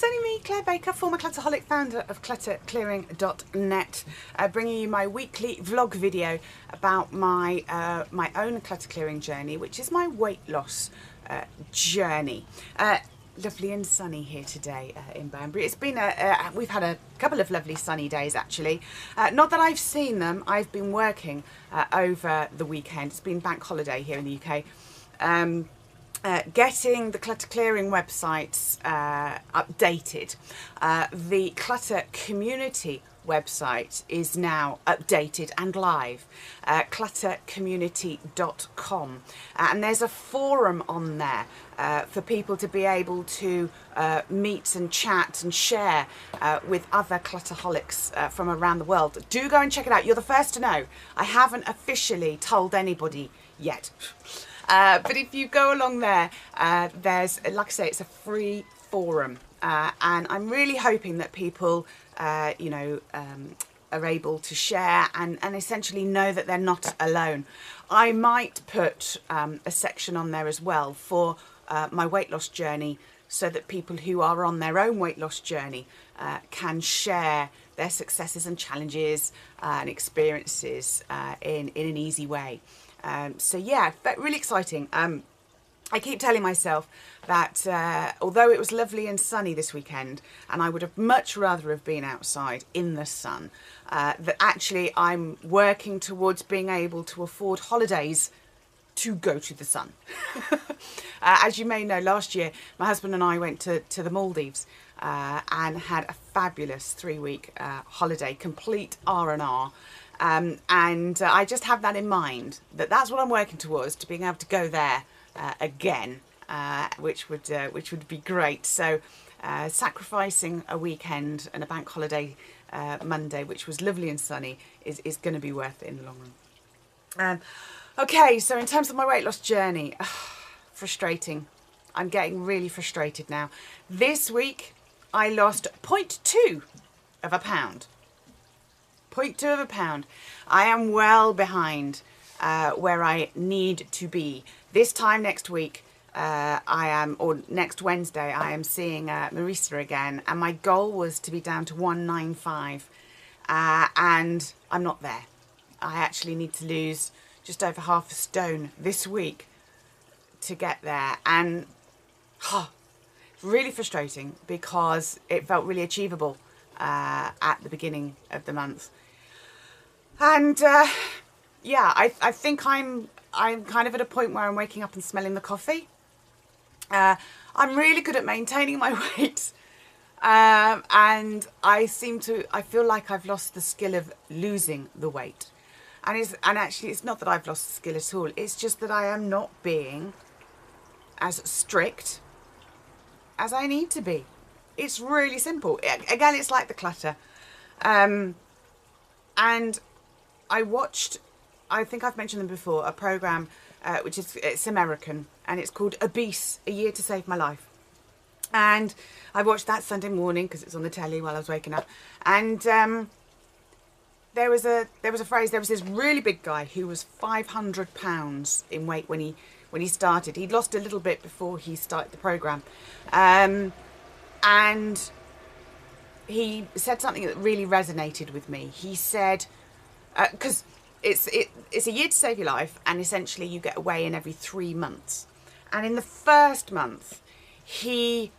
it's only me, Claire Baker, former clutterholic, founder of clutterclearing.net, bringing you my weekly vlog video about my my own clutter clearing journey, which is my weight loss journey. Lovely and sunny here today in Banbury. It's been we've had a couple of lovely sunny days actually. Not that I've seen them. I've been working over the weekend. It's been bank holiday here in the UK. Getting the clutter clearing websites updated. The clutter community website is now updated and live, cluttercommunity.com, and there's a forum on there for people to be able to meet and chat and share with other clutterholics from around the world. Do go and check it out. You're the first to know. I haven't officially told anybody yet. But if you go along there, there's, like I say, it's a free forum, and I'm really hoping that people, are able to share and essentially know that they're not alone. I might put a section on there as well for my weight loss journey, so that people who are on their own weight loss journey can share their successes and challenges and experiences in an easy way. So yeah, but really exciting. I keep telling myself that although it was lovely and sunny this weekend, and I would have much rather have been outside in the sun, that actually I'm working towards being able to afford holidays to go to the sun. As you may know, last year my husband and I went to the Maldives and had a fabulous 3-week holiday, complete R&R. And I just have that in mind, that's what I'm working towards, to being able to go there again, which would be great. So sacrificing a weekend and a bank holiday Monday, which was lovely and sunny, is going to be worth it in the long run. Okay, so in terms of my weight loss journey, frustrating. I'm getting really frustrated now. This week I lost 0.2 of a pound. 0.2 of a pound. I am well behind where I need to be. This time next week, or next Wednesday, I am seeing Marisa again, and my goal was to be down to 195, and I'm not there. I actually need to lose just over half a stone this week to get there, and really frustrating because it felt really achievable at the beginning of the month. And yeah, I think I'm kind of at a point where I'm waking up and smelling the coffee. I'm really good at maintaining my weight, and I feel like I've lost the skill of losing the weight. And actually it's not that I've lost the skill at all. It's just that I am not being as strict as I need to be. It's really simple. Again, it's like the clutter. And I watched, I think I've mentioned them before, a program which it's American, and it's called Obese, A Year to Save My Life. And I watched that Sunday morning because it's on the telly while I was waking up. And there was a phrase. There was this really big guy who was 500 pounds in weight when he started. He'd lost a little bit before he started the program, and he said something that really resonated with me. He said, because it's a year to save your life, and essentially you get a weigh-in every 3 months. And in the first month, he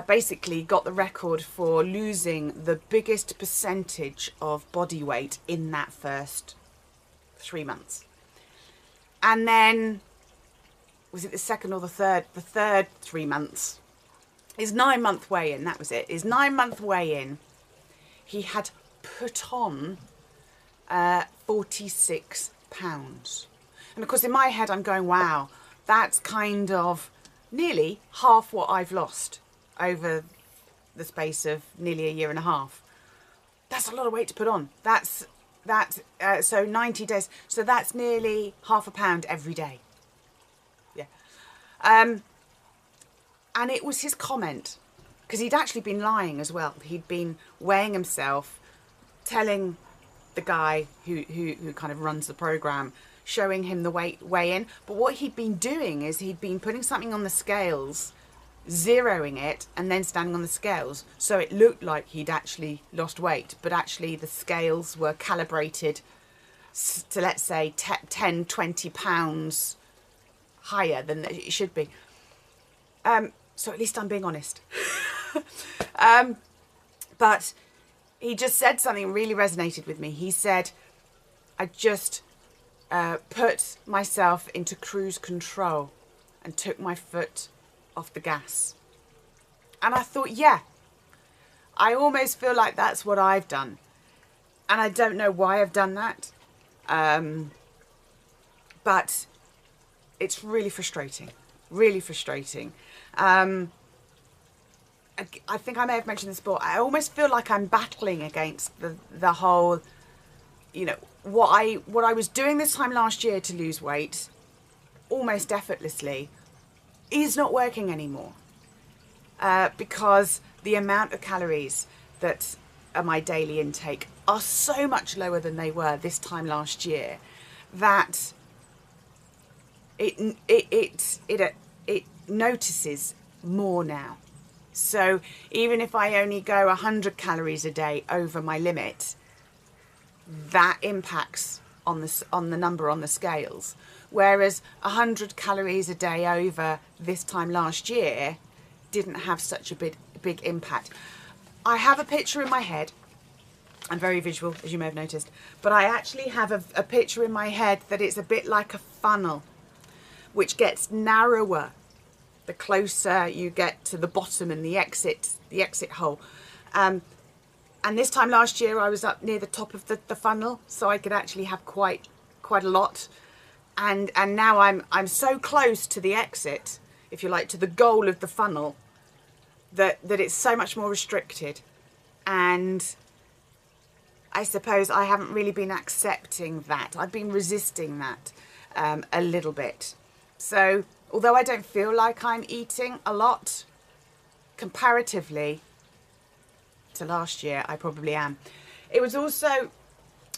basically got the record for losing the biggest percentage of body weight in that first 3 months. And then, was it the second or the third? The third 3 months. His 9-month weigh-in, that was it. His 9-month weigh-in, he had put on 46 pounds. And of course in my head I'm going, wow, that's kind of nearly half what I've lost over the space of nearly a year and a half. That's a lot of weight to put on. So 90 days. So that's nearly half a pound every day. Yeah. And it was his comment, because he'd actually been lying as well. He'd been weighing himself, telling the guy who kind of runs the program, showing him the weigh-in. But what he'd been doing is he'd been putting something on the scales zeroing it and then standing on the scales. So it looked like he'd actually lost weight, but actually the scales were calibrated to, let's say, 10, 20 pounds higher than it should be. So at least I'm being honest. But he just said something really resonated with me. He said, I just put myself into cruise control and took my foot off the gas. And I thought, yeah, I almost feel like that's what I've done. And I don't know why I've done that. But it's really frustrating, really frustrating. I think I may have mentioned this before. I almost feel like I'm battling against the whole, you know, what I was doing this time last year to lose weight almost effortlessly is not working anymore, because the amount of calories that are my daily intake are so much lower than they were this time last year that it notices more now. So even if I only go 100 calories a day over my limit, that impacts on the number on the scales. Whereas 100 calories a day over this time last year didn't have such a big impact. I have a picture in my head. I'm very visual, as you may have noticed, but I actually have a picture in my head that it's a bit like a funnel, which gets narrower the closer you get to the bottom and the exit hole. And this time last year I was up near the top of the funnel, so I could actually have quite a lot. And now I'm so close to the exit, if you like, to the goal of the funnel, that it's so much more restricted. And I suppose I haven't really been accepting that. I've been resisting that a little bit. So although I don't feel like I'm eating a lot, comparatively to last year, I probably am. It was also,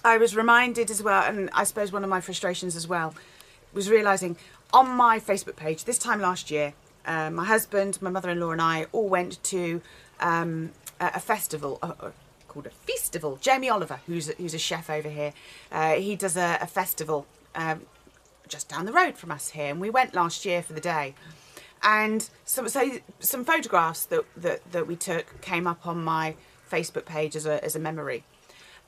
I was reminded as well, and I suppose one of my frustrations as well, was realising on my Facebook page this time last year, my husband, my mother-in-law and I all went to a festival called a Feastival. Jamie Oliver, who's a chef over here, he does a festival just down the road from us here, and we went last year for the day. And some photographs that we took came up on my Facebook page as a memory,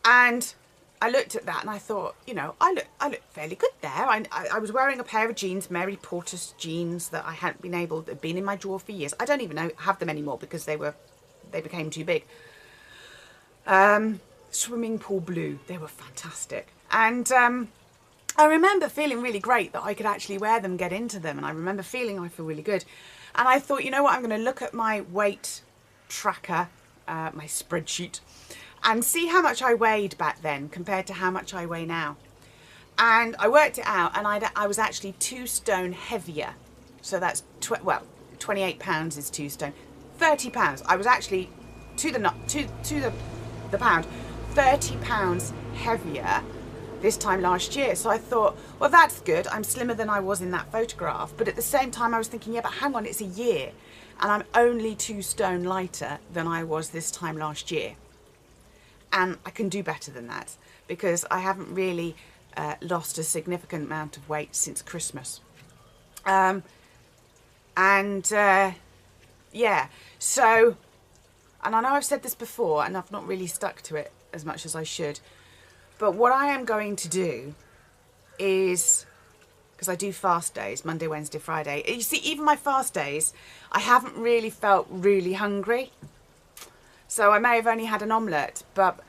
and I looked at that and I thought, you know, I look fairly good there. I was wearing a pair of jeans, Mary Portas jeans, that I hadn't been in my drawer for years. I don't even have them anymore because they became too big. Swimming pool blue, they were fantastic. And I remember feeling really great that I could actually wear them, get into them, and I remember feeling I feel really good. And I thought, you know what, I'm going to look at my weight tracker, my spreadsheet, and see how much I weighed back then compared to how much I weigh now. And I worked it out, and I was actually 2 stone heavier. So that's 28 pounds is 2 stone. 30 pounds. I was actually to the pound 30 pounds heavier this time last year. So I thought, well, that's good. I'm slimmer than I was in that photograph. But at the same time, I was thinking, yeah, but hang on, it's a year, and I'm only 2 stone lighter than I was this time last year. And I can do better than that, because I haven't really lost a significant amount of weight since Christmas. Yeah, so, and I know I've said this before and I've not really stuck to it as much as I should, but what I am going to do is, because I do fast days, Monday, Wednesday, Friday. You see, even my fast days, I haven't really felt really hungry. So I may have only had an omelette, but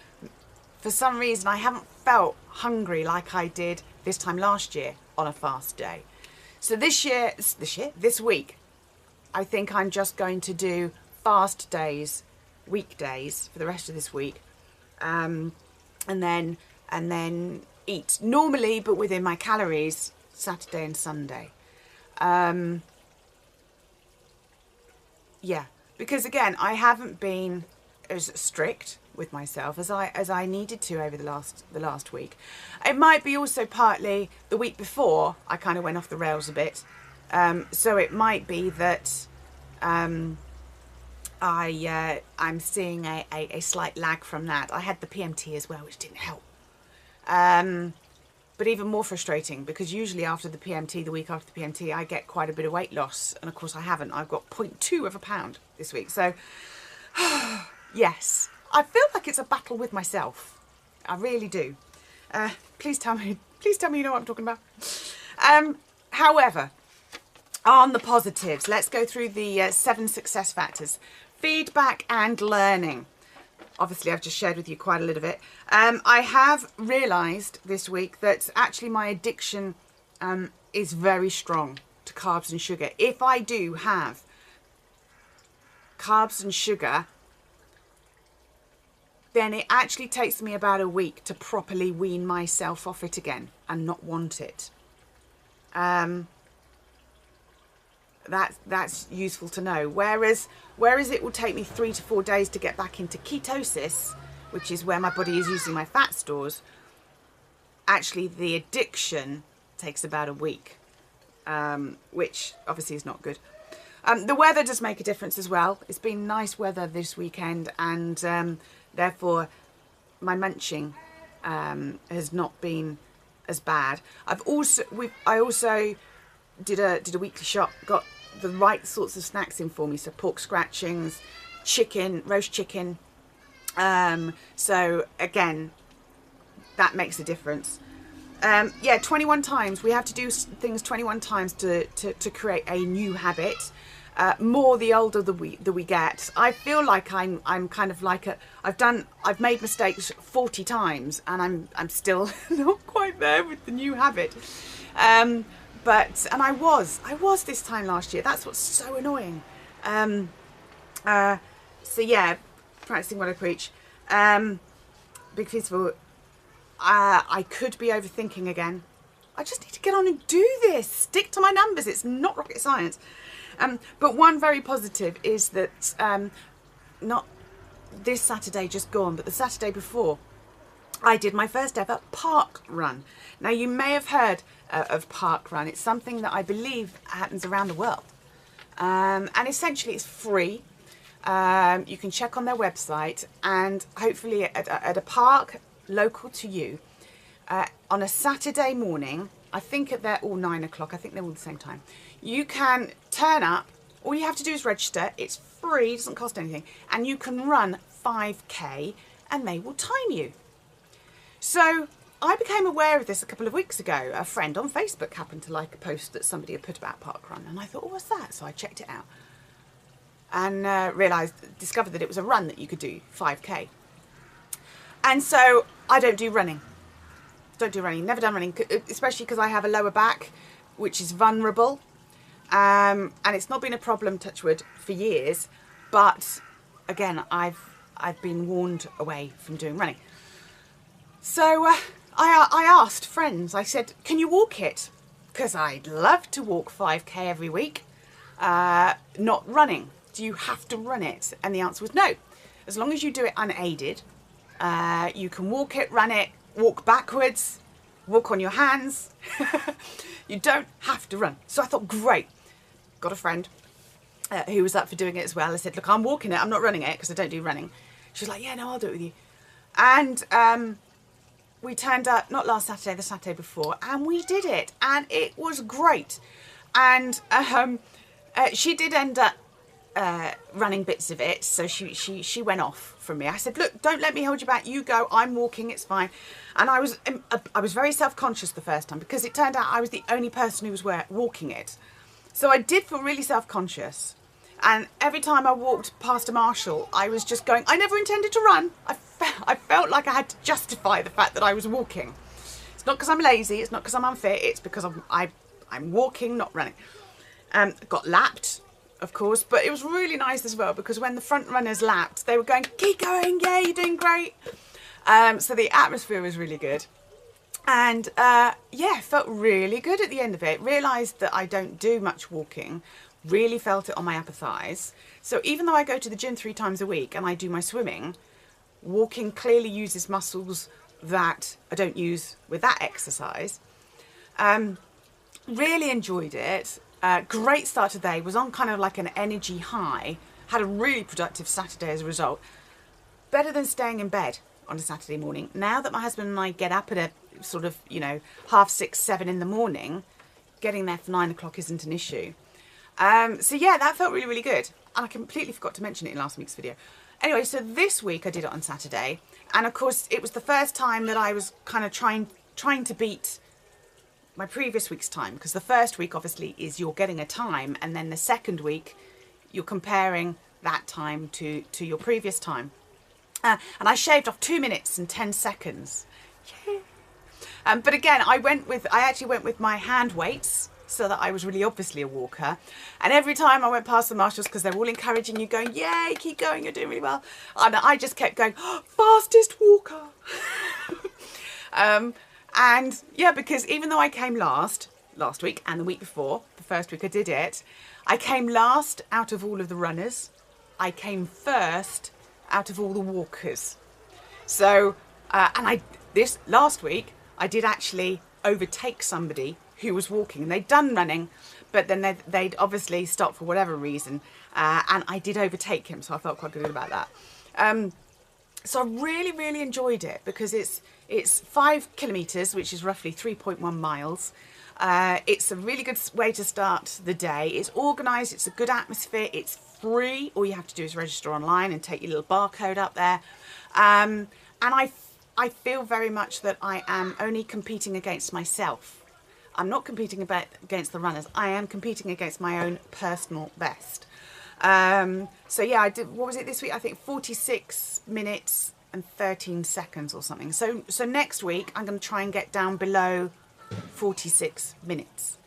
for some reason I haven't felt hungry like I did this time last year on a fast day. So this week, I think I'm just going to do fast days, weekdays for the rest of this week, and then eat normally, but within my calories, Saturday and Sunday. Yeah, because again, I haven't been as strict with myself as I needed to over the last week. It might be also partly the week before I kind of went off the rails a bit, so it might be that I'm seeing a slight lag from that. I had the PMT as well, which didn't help. But even more frustrating, because usually after the PMT, the week after the PMT, I get quite a bit of weight loss. And of course I haven't. I've got 0.2 of a pound this week. So yes, I feel like it's a battle with myself. I really do. Please tell me you know what I'm talking about. However, on the positives, let's go through the 7 success factors. Feedback and learning. Obviously, I've just shared with you quite a little bit. I have realised this week that actually my addiction is very strong to carbs and sugar. If I do have carbs and sugar, then it actually takes me about a week to properly wean myself off it again and not want it. That's useful to know. Whereas it will take me 3 to 4 days to get back into ketosis, which is where my body is using my fat stores, actually the addiction takes about a week, which obviously is not good. The weather does make a difference as well. It's been nice weather this weekend, and therefore my munching has not been as bad. I also did a weekly shop, got the right sorts of snacks in for me. So pork scratchings, chicken, roast chicken. So again, that makes a difference. Yeah, 21 times. We have to do things 21 times to create a new habit. More the older we get. I feel like I'm kind of like I've made mistakes 40 times and I'm still not quite there with the new habit. But I was this time last year. That's what's so annoying. So yeah, practicing what I preach. Big festival. I could be overthinking again. I just need to get on and do this. Stick to my numbers. It's not rocket science. But one very positive is that not this Saturday just gone, but the Saturday before, I did my first ever Parkrun. Now you may have heard of Parkrun. It's something that I believe happens around the world. And essentially it's free. You can check on their website, and hopefully at a park local to you on a Saturday morning. I think they're all 9 o'clock. I think they're all the same time. You can turn up. All you have to do is register. It's free. It doesn't cost anything. And you can run 5K and they will time you. So I became aware of this a couple of weeks ago. A friend on Facebook happened to like a post that somebody had put about Parkrun. And I thought, oh, what's that? So I checked it out. And discovered that it was a run that you could do, 5K. And so I don't do running. Never done running, especially because I have a lower back, which is vulnerable. And it's not been a problem, touch wood, for years. But again, I've been warned away from doing running. So I asked friends, I said, can you walk it? Because I'd love to walk 5K every week, not running. Do you have to run it? And the answer was no. As long as you do it unaided, you can walk it, run it, walk backwards, walk on your hands. You don't have to run. So I thought, great. Got a friend who was up for doing it as well. I said, look, I'm walking it. I'm not running it because I don't do running. She was like, yeah, no, I'll do it with you. And we turned up, not last Saturday, the Saturday before, and we did it. And it was great. And she did end up running bits of it, so she went off from me. I said, look, don't let me hold you back. You go. I'm walking. It's fine. And I was very self-conscious the first time because it turned out I was the only person who was walking it. So I did feel really self-conscious. And every time I walked past a marshal, I was just going, I never intended to run. I felt like I had to justify the fact that I was walking. It's not because I'm lazy. It's not because I'm unfit. It's because I'm walking, not running. Got lapped, of course, but it was really nice as well because when the front runners lapped, they were going, keep going, yeah, you're doing great. So the atmosphere was really good. And yeah, felt really good at the end of it. Realised that I don't do much walking, really felt it on my upper thighs. So even though I go to the gym 3 times a week and I do my swimming, walking clearly uses muscles that I don't use with that exercise. Really enjoyed it. Great start to the day, was on kind of like an energy high, had a really productive Saturday as a result. Better than staying in bed on a Saturday morning. Now that my husband and I get up at a sort of, you know, 6:30, 7 in the morning, getting there for 9 o'clock isn't an issue. So yeah, that felt really, really good. And I completely forgot to mention it in last week's video. Anyway, so this week I did it on Saturday. And of course, it was the first time that I was kind of trying to beat my previous week's time, because the first week obviously is you're getting a time, and then the second week you're comparing that time to your previous time. And I shaved off 2 minutes and 10 seconds. Yeah. But again, I actually went with my hand weights, so that I was really obviously a walker. And every time I went past the marshals, because they're all encouraging you, going, yay, keep going, you're doing really well. And I just kept going, oh, fastest walker. And yeah, because even though I came last week and the week before, the first week I did it, I came last out of all of the runners. I came first out of all the walkers. So, this last week, I did actually overtake somebody who was walking, and they'd done running, but then they'd obviously stopped for whatever reason, and I did overtake him, so I felt quite good about that. So I really, really enjoyed it, because it's 5 kilometres, which is roughly 3.1 miles. It's a really good way to start the day. It's organised, it's a good atmosphere, it's free. All you have to do is register online and take your little barcode up there. And I feel very much that I am only competing against myself. I'm not competing against the runners. I am competing against my own personal best. So yeah, I did, what was it this week? I think 46 minutes and 13 seconds or something. So next week I'm going to try and get down below 46 minutes.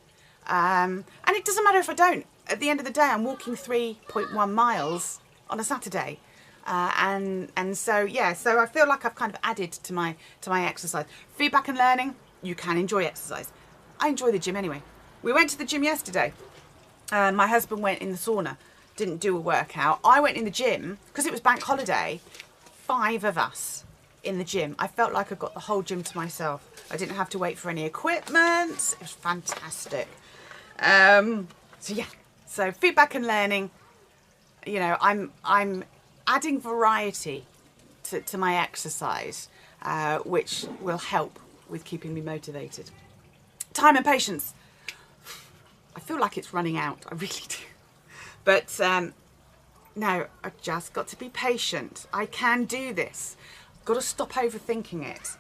And it doesn't matter if I don't. At the end of the day, I'm walking 3.1 miles on a Saturday. And so, yeah, so I feel like I've kind of added to my exercise. Feedback and learning, you can enjoy exercise. I enjoy the gym anyway. We went to the gym yesterday. My husband went in the sauna, didn't do a workout. I went in the gym, because it was bank holiday, 5 of us in the gym. I felt like I got the whole gym to myself. I didn't have to wait for any equipment. It was fantastic. So yeah, so feedback and learning, you know, I'm adding variety to my exercise, which will help with keeping me motivated. Time and patience. I feel like it's running out. I really do. But no, I've just got to be patient. I can do this. I've got to stop overthinking it,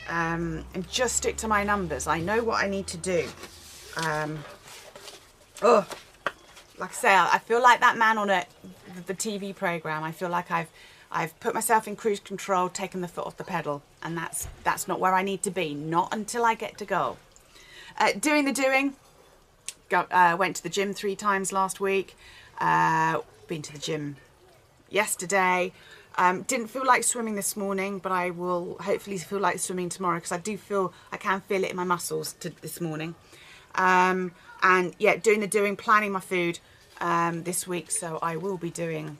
and just stick to my numbers. I know what I need to do. Like I say, I feel like that man on the TV programme. I feel like I've put myself in cruise control, taken the foot off the pedal, and that's not where I need to be. Not until I get to goal. Doing the doing. Went to the gym 3 times last week. Been to the gym yesterday. Didn't feel like swimming this morning, but I will hopefully feel like swimming tomorrow, because I can feel it in my muscles this morning. And yeah, doing the doing, planning my food this week, so I will be doing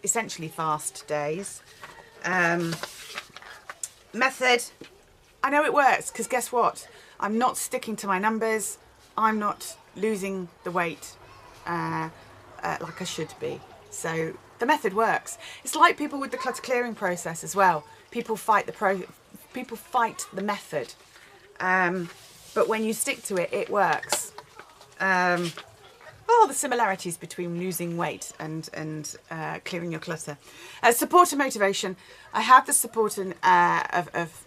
essentially fast days. Method, I know it works, because guess what? I'm not sticking to my numbers. I'm not losing the weight like I should be. So the method works. It's like people with the clutter clearing process as well. People fight the method, but when you stick to it, it works. The similarities between losing weight and clearing your clutter. Support and motivation. I have the support of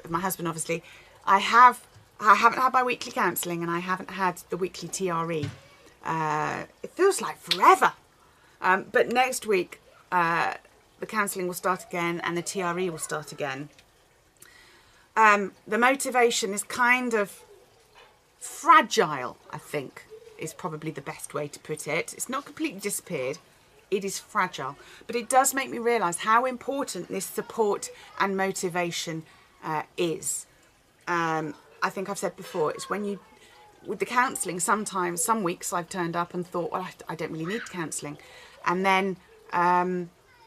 my husband, obviously. I haven't had my weekly counselling, and I haven't had the weekly TRE. It feels like forever. But next week, the counselling will start again, and the TRE will start again. The motivation is kind of fragile, I think, is probably the best way to put it. It's not completely disappeared. It is fragile. But it does make me realise how important this support and motivation is. I think I've said before, it's when you, with the counselling, sometimes, some weeks I've turned up and thought, well, I don't really need counselling. And then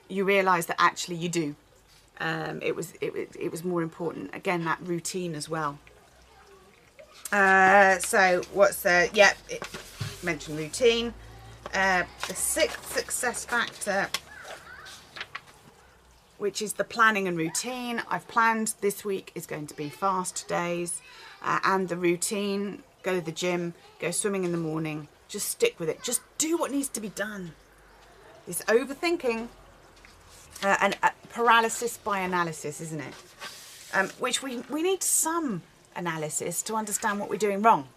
you realise that actually you do. It was more important. Again, that routine as well. So what's the, yeah, mentioned routine. The 6th success factor, which is the planning and routine. I've planned this week is going to be fast days, and the routine, go to the gym, go swimming in the morning, just stick with it. Just do what needs to be done. This overthinking and paralysis by analysis, isn't it? Which we need some analysis to understand what we're doing wrong.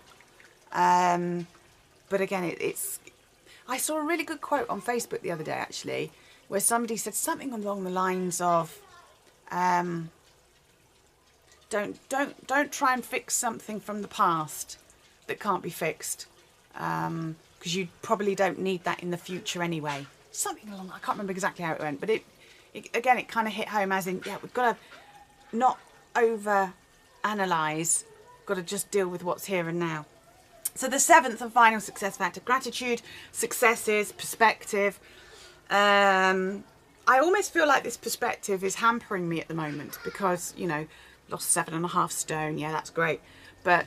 But again, I saw a really good quote on Facebook the other day, actually, where somebody said something along the lines of, don't try and fix something from the past that can't be fixed, because you probably don't need that in the future anyway. Something along, I can't remember exactly how it went, but it again, it kind of hit home as in, yeah, we've got to not over analyze, got to just deal with what's here and now. So the 7th and final success factor, gratitude, successes, perspective. I almost feel like this perspective is hampering me at the moment because, you know, lost 7.5 stone. Yeah, that's great. But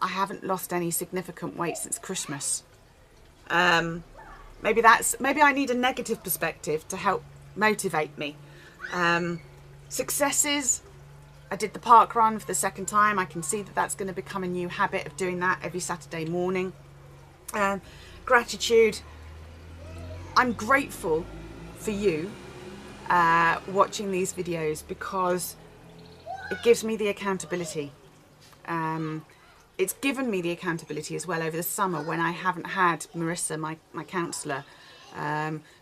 I haven't lost any significant weight since Christmas. Maybe I need a negative perspective to help motivate me. Successes. I did the Parkrun for the 2nd time. I can see that that's going to become a new habit of doing that every Saturday morning. Gratitude. I'm grateful for you watching these videos because it gives me the accountability. It's given me the accountability as well over the summer when I haven't had Marissa, my counsellor.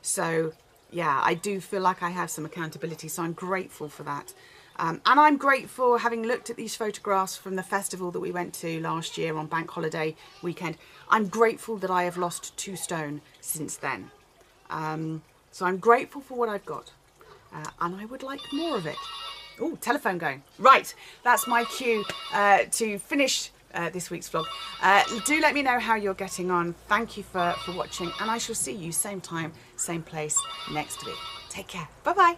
So yeah, I do feel like I have some accountability, so I'm grateful for that. And I'm grateful, having looked at these photographs from the festival that we went to last year on Bank Holiday weekend, I'm grateful that I have lost 2 stone since then. So I'm grateful for what I've got, and I would like more of it. Oh, telephone going. Right, that's my cue to finish this week's vlog. Do let me know how you're getting on. Thank you for watching, and I shall see you same time, same place next week. Take care. Bye-bye.